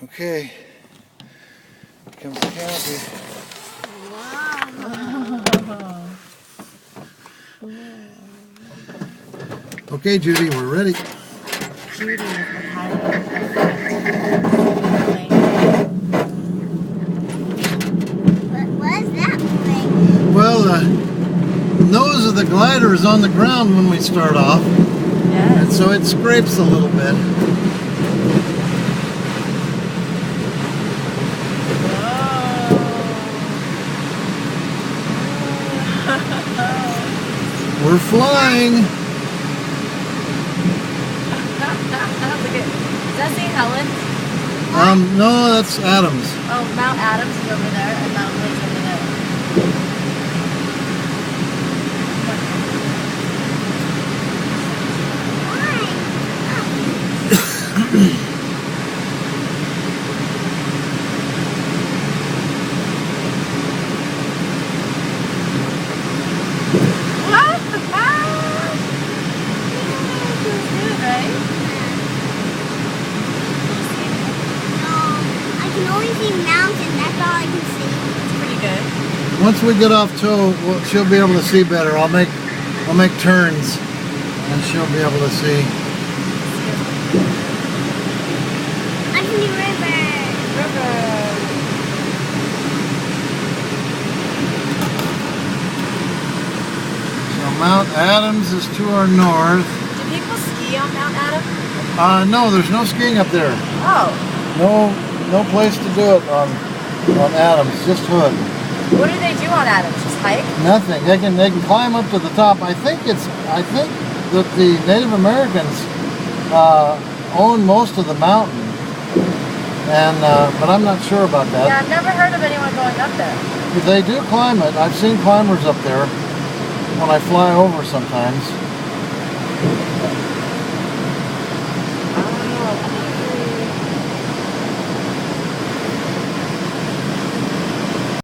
Okay, here comes the canopy. Wow. Okay, Judy, we're ready. Judy with the pilot effect. What is that thing? Well, the nose of the glider is on the ground when we start off, Yes. and so it scrapes a little bit. We're flying. Look at, is that St. Helens? No, that's Adams. Oh, Mount Adams is over there and Mount Hood's over there. I can only see mountains, that's all I can see. It's pretty good. Once we get off tow, she'll be able to see better. I'll make turns, and she'll be able to see. I can see river. So Mount Adams is to our north. Do people ski on Mount Adams? No, there's no skiing up there. Oh. No place to do it on Adams, just Hood. What do they do on Adams? Just hike? Nothing. They can climb up to the top. I think that the Native Americans own most of the mountain, and but I'm not sure about that. Yeah, I've never heard of anyone going up there. If they do climb it, I've seen climbers up there when I fly over sometimes.